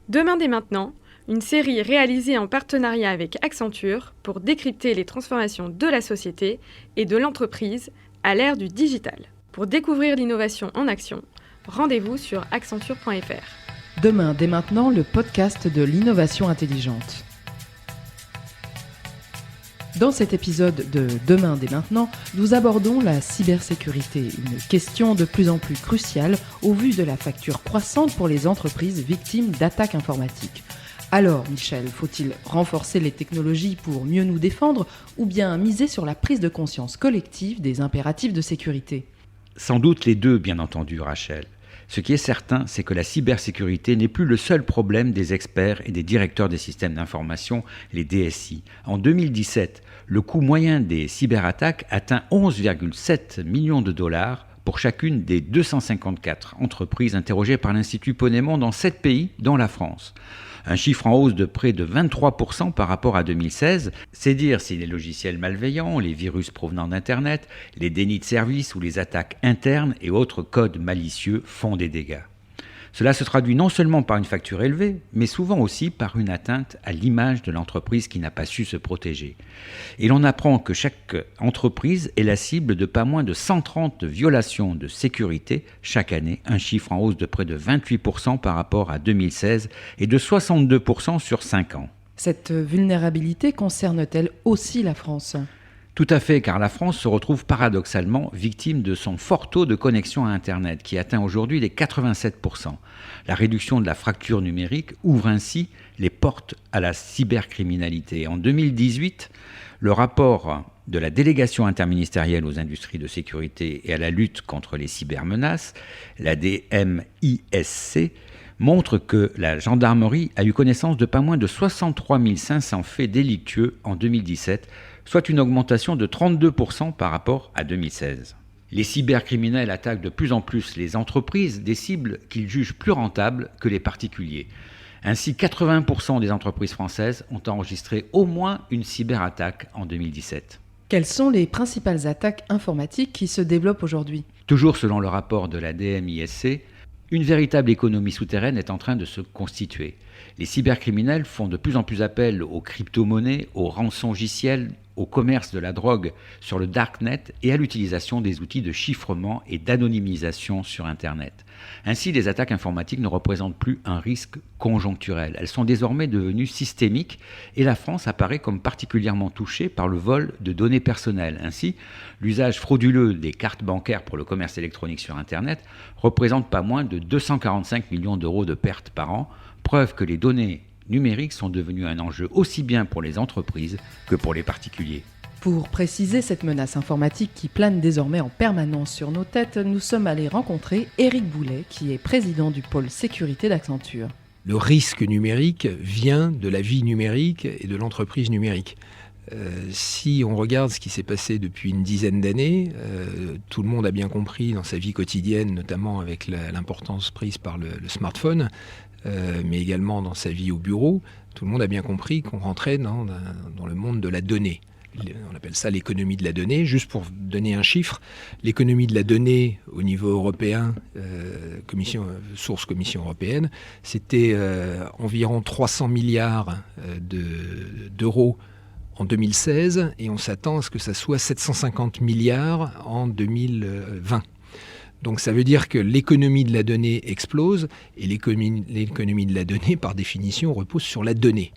Demain dès maintenant, une série réalisée en partenariat avec Accenture pour décrypter les transformations de la société et de l'entreprise à l'ère du digital. Pour découvrir l'innovation en action, rendez-vous sur accenture.fr. Demain dès maintenant, le podcast de l'innovation intelligente. Dans cet épisode de Demain dès maintenant, nous abordons la cybersécurité, une question de plus en plus cruciale au vu de la facture croissante pour les entreprises victimes d'attaques informatiques. Alors, Michel, faut-il renforcer les technologies pour mieux nous défendre ou bien miser sur la prise de conscience collective des impératifs de sécurité ? Sans doute les deux, bien entendu, Rachel. Ce qui est certain, c'est que la cybersécurité n'est plus le seul problème des experts et des directeurs des systèmes d'information, les DSI. En 2017, le coût moyen des cyberattaques atteint 11,7 millions de dollars pour chacune des 254 entreprises interrogées par l'Institut Ponemon dans 7 pays, dont la France. Un chiffre en hausse de près de 23% par rapport à 2016, c'est dire si les logiciels malveillants, les virus provenant d'Internet, les dénis de service ou les attaques internes et autres codes malicieux font des dégâts. Cela se traduit non seulement par une facture élevée, mais souvent aussi par une atteinte à l'image de l'entreprise qui n'a pas su se protéger. Et l'on apprend que chaque entreprise est la cible de pas moins de 130 violations de sécurité chaque année, un chiffre en hausse de près de 28% par rapport à 2016 et de 62% sur 5 ans. Cette vulnérabilité concerne-t-elle aussi la France ? Tout à fait, car la France se retrouve paradoxalement victime de son fort taux de connexion à Internet, qui atteint aujourd'hui les 87%. La réduction de la fracture numérique ouvre ainsi les portes à la cybercriminalité. En 2018, le rapport de la délégation interministérielle aux industries de sécurité et à la lutte contre les cybermenaces, la DMISC, montre que la gendarmerie a eu connaissance de pas moins de 63 500 faits délictueux en 2017, soit une augmentation de 32% par rapport à 2016. Les cybercriminels attaquent de plus en plus les entreprises, des cibles qu'ils jugent plus rentables que les particuliers. Ainsi, 80% des entreprises françaises ont enregistré au moins une cyberattaque en 2017. Quelles sont les principales attaques informatiques qui se développent aujourd'hui ? Toujours selon le rapport de la DMISC, une véritable économie souterraine est en train de se constituer. Les cybercriminels font de plus en plus appel aux crypto-monnaies, aux rançongiciels, au commerce de la drogue sur le darknet et à l'utilisation des outils de chiffrement et d'anonymisation sur Internet. Ainsi, les attaques informatiques ne représentent plus un risque conjoncturel. Elles sont désormais devenues systémiques et la France apparaît comme particulièrement touchée par le vol de données personnelles. Ainsi, l'usage frauduleux des cartes bancaires pour le commerce électronique sur Internet représente pas moins de 245 millions d'euros de pertes par an, preuve que les données numériques sont devenues un enjeu aussi bien pour les entreprises que pour les particuliers. Pour préciser cette menace informatique qui plane désormais en permanence sur nos têtes, nous sommes allés rencontrer Éric Boulet, qui est président du pôle sécurité d'Accenture. Le risque numérique vient de la vie numérique et de l'entreprise numérique. Si on regarde ce qui s'est passé depuis une dizaine d'années, tout le monde a bien compris dans sa vie quotidienne, notamment avec l'importance prise par le smartphone, mais également dans sa vie au bureau, tout le monde a bien compris qu'on rentrait dans le monde de la donnée. On appelle ça l'économie de la donnée. Juste pour donner un chiffre, l'économie de la donnée au niveau européen, source Commission européenne, c'était environ 300 milliards d'euros en 2016 et on s'attend à ce que ça soit 750 milliards en 2020. Donc ça veut dire que l'économie de la donnée explose et l'économie de la donnée, par définition, repose sur la donnée.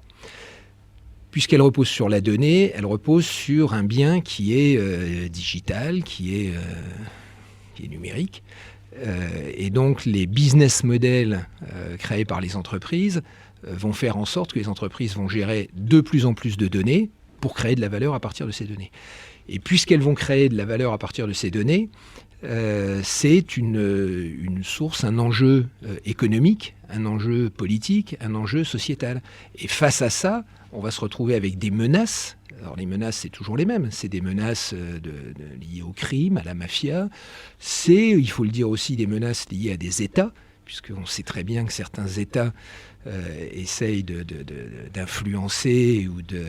Puisqu'elle repose sur la donnée, elle repose sur un bien qui est digital, qui est numérique. Et donc les business models créés par les entreprises vont faire en sorte que les entreprises vont gérer de plus en plus de données pour créer de la valeur à partir de ces données. Et puisqu'elles vont créer de la valeur à partir de ces données, c'est une source, un enjeu économique, un enjeu politique, un enjeu sociétal. Et face à ça, on va se retrouver avec des menaces. Alors les menaces, c'est toujours les mêmes. C'est des menaces liées au crime, à la mafia. C'est, il faut le dire aussi, des menaces liées à des États, puisqu'on sait très bien que certains États essayent d'influencer ou de...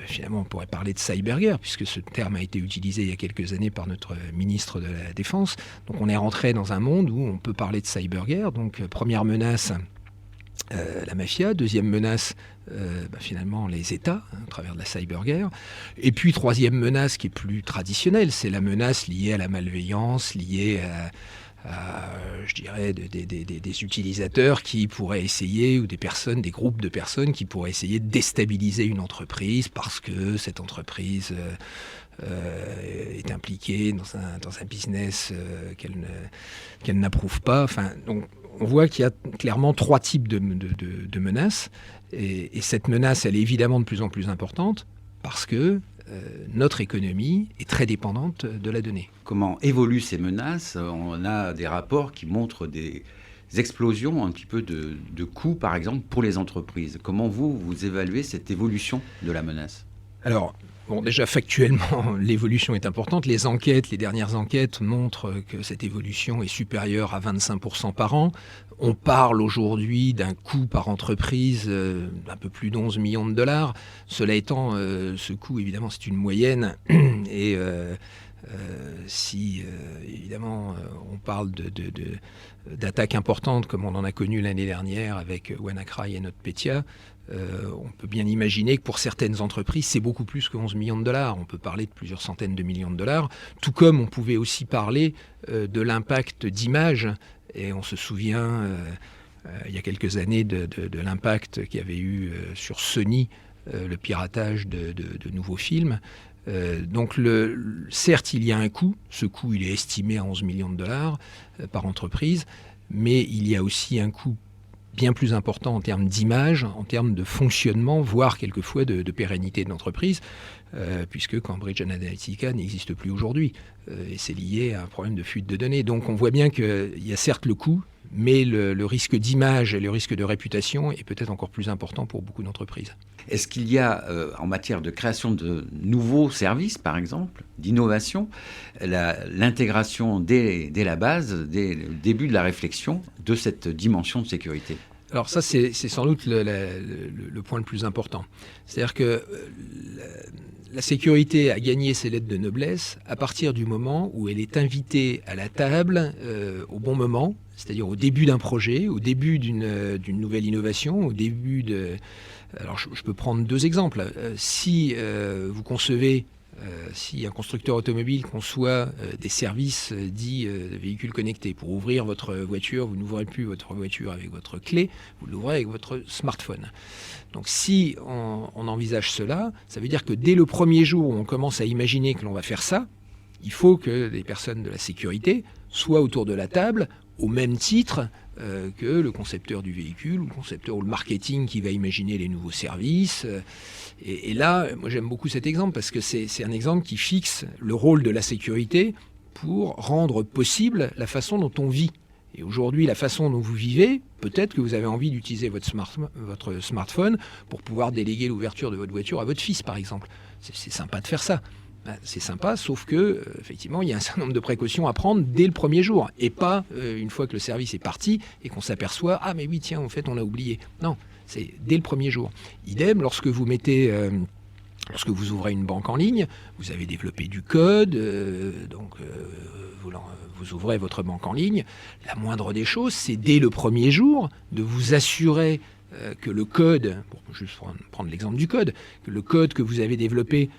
finalement, on pourrait parler de cyberguerre, puisque ce terme a été utilisé il y a quelques années par notre ministre de la Défense. Donc on est rentré dans un monde où on peut parler de cyberguerre. Donc première menace, la mafia. Deuxième menace, finalement, les États, à travers de la cyberguerre. Et puis, troisième menace qui est plus traditionnelle, c'est la menace liée à la malveillance, liée je dirais, des utilisateurs qui pourraient essayer, ou des groupes de personnes qui pourraient essayer de déstabiliser une entreprise parce que cette entreprise est impliquée dans un business qu'elle n'approuve pas. Enfin, donc, on voit qu'il y a clairement trois types de menaces. Et cette menace, elle est évidemment de plus en plus importante parce que notre économie est très dépendante de la donnée. Comment évoluent ces menaces ? On a des rapports qui montrent des explosions un petit peu de coûts, par exemple, pour les entreprises. Comment vous évaluez cette évolution de la menace ? Alors, déjà factuellement, l'évolution est importante. Les dernières enquêtes montrent que cette évolution est supérieure à 25% par an. On parle aujourd'hui d'un coût par entreprise d'un peu plus d'11 millions de dollars. Cela étant, ce coût, évidemment, c'est une moyenne. Et si, évidemment, on parle d'attaques importantes comme on en a connu l'année dernière avec WannaCry et NotPetya, on peut bien imaginer que pour certaines entreprises, c'est beaucoup plus que 11 millions de dollars. On peut parler de plusieurs centaines de millions de dollars, tout comme on pouvait aussi parler de l'impact d'image. Et on se souvient, il y a quelques années, de l'impact qu'il y avait eu sur Sony, le piratage de nouveaux films. Donc, certes, il y a un coût. Ce coût, il est estimé à 11 millions de dollars par entreprise. Mais il y a aussi un coût bien plus important en termes d'image, en termes de fonctionnement, voire quelquefois de pérennité de l'entreprise, puisque Cambridge Analytica n'existe plus aujourd'hui. Et c'est lié à un problème de fuite de données. Donc on voit bien qu'il y a certes le coût, mais le risque d'image et le risque de réputation est peut-être encore plus important pour beaucoup d'entreprises. Est-ce qu'il y a, en matière de création de nouveaux services, par exemple, d'innovation, l'intégration dès la base, dès le début de la réflexion, de cette dimension de sécurité ? Alors ça, c'est sans doute le point le plus important. C'est-à-dire que la sécurité a gagné ses lettres de noblesse à partir du moment où elle est invitée à la table au bon moment, c'est-à-dire au début d'un projet, au début d'une nouvelle innovation, au début de... Alors je peux prendre deux exemples. Si vous concevez... si un constructeur automobile conçoit des services dits véhicules connectés, pour ouvrir votre voiture, vous n'ouvrez plus votre voiture avec votre clé, vous l'ouvrez avec votre smartphone. Donc si on envisage cela, ça veut dire que dès le premier jour où on commence à imaginer que l'on va faire ça, il faut que les personnes de la sécurité soient autour de la table au même titre que le concepteur du véhicule, ou le concepteur ou le marketing qui va imaginer les nouveaux services. Et là, moi j'aime beaucoup cet exemple parce que c'est un exemple qui fixe le rôle de la sécurité pour rendre possible la façon dont on vit. Et aujourd'hui, la façon dont vous vivez, peut-être que vous avez envie d'utiliser votre smartphone pour pouvoir déléguer l'ouverture de votre voiture à votre fils, par exemple. C'est sympa de faire ça. C'est sympa, sauf que effectivement, il y a un certain nombre de précautions à prendre dès le premier jour, et pas une fois que le service est parti et qu'on s'aperçoit « Ah, mais oui, tiens, en fait, on a oublié ». Non, c'est dès le premier jour. Idem, lorsque vous ouvrez une banque en ligne, vous avez développé du code, vous ouvrez votre banque en ligne. La moindre des choses, c'est dès le premier jour de vous assurer que le code, pour juste prendre l'exemple du code, que le code que vous avez développé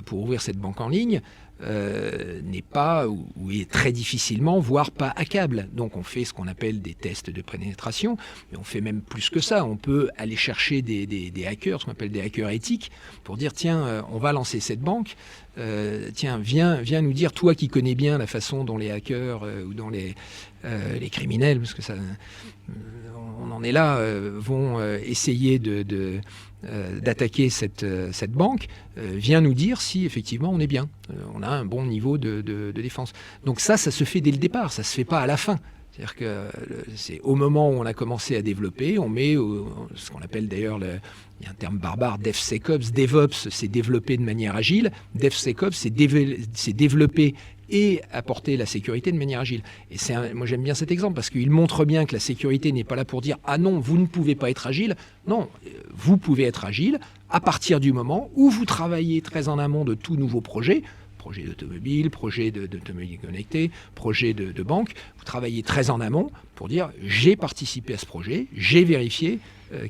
pour ouvrir cette banque en ligne n'est pas ou est très difficilement, voire pas hackable. Donc on fait ce qu'on appelle des tests de pénétration, mais on fait même plus que ça. On peut aller chercher des hackers, ce qu'on appelle des hackers éthiques, pour dire tiens, on va lancer cette banque, tiens, viens nous dire, toi qui connais bien la façon dont les hackers ou dont les criminels, parce que ça, on en est là, vont essayer d'attaquer cette banque, vient nous dire si effectivement on est bien, on a un bon niveau de défense. Donc ça se fait dès le départ, ça se fait pas à la fin. C'est-à-dire que c'est au moment où on a commencé à développer, on met ce qu'on appelle d'ailleurs, il y a un terme barbare, DevSecOps. DevOps, c'est développer de manière agile. DevSecOps, c'est développer et apporter la sécurité de manière agile. Et moi j'aime bien cet exemple parce qu'il montre bien que la sécurité n'est pas là pour dire « Ah non, vous ne pouvez pas être agile ». Non, vous pouvez être agile à partir du moment où vous travaillez très en amont de tout nouveau projet projet d'automobile, projet d'automobile connectée, projet de banque. Vous travaillez très en amont pour dire j'ai participé à ce projet, j'ai vérifié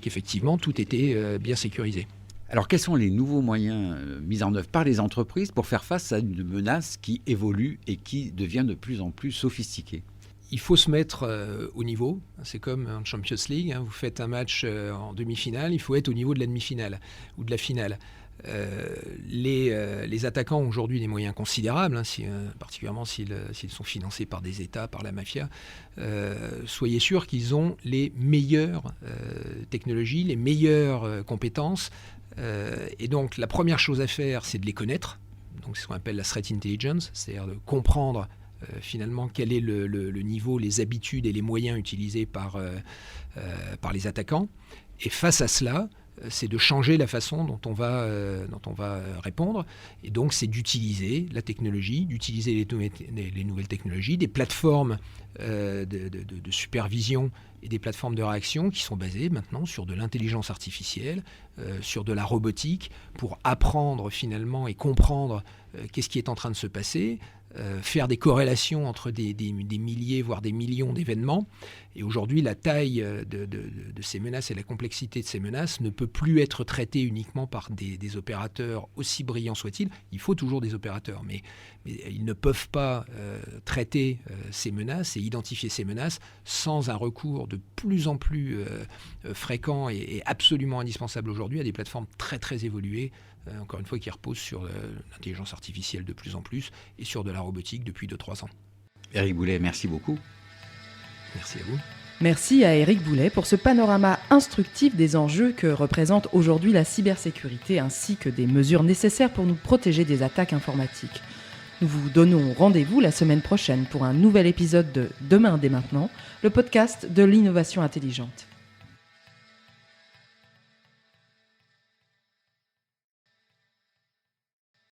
qu'effectivement tout était bien sécurisé. Alors, quels sont les nouveaux moyens mis en œuvre par les entreprises pour faire face à une menace qui évolue et qui devient de plus en plus sophistiquée ? Il faut se mettre au niveau. C'est comme en Champions League. Vous faites un match en demi-finale, il faut être au niveau de la demi-finale ou de la finale. Les attaquants ont aujourd'hui des moyens considérables, particulièrement s'ils sont financés par des États, par la mafia. Soyez sûr qu'ils ont les meilleures technologies, les meilleures compétences. Et donc la première chose à faire, c'est de les connaître. Donc c'est ce qu'on appelle la threat intelligence, c'est-à-dire de comprendre finalement quel est le niveau, les habitudes et les moyens utilisés par les attaquants. Et face à cela, c'est de changer la façon dont on va répondre. Et donc, c'est d'utiliser la technologie, d'utiliser les nouvelles technologies, des plateformes de supervision et des plateformes de réaction qui sont basées maintenant sur de l'intelligence artificielle, sur de la robotique, pour apprendre finalement et comprendre qu'est-ce qui est en train de se passer, faire des corrélations entre des milliers, voire des millions d'événements. Et aujourd'hui, la taille de ces menaces et la complexité de ces menaces ne peut plus être traitée uniquement par des opérateurs, aussi brillants soient-ils. Il faut toujours des opérateurs, mais ils ne peuvent pas traiter ces menaces et identifier ces menaces sans un recours de plus en plus fréquent et absolument indispensable aujourd'hui à des plateformes très très évoluées, encore une fois, qui reposent sur l'intelligence artificielle de plus en plus et sur de la robotique depuis 2-3 ans. Éric Boulet, merci beaucoup. Merci à vous. Merci à Éric Boulet pour ce panorama instructif des enjeux que représente aujourd'hui la cybersécurité ainsi que des mesures nécessaires pour nous protéger des attaques informatiques. Nous vous donnons rendez-vous la semaine prochaine pour un nouvel épisode de Demain dès maintenant, le podcast de l'innovation intelligente.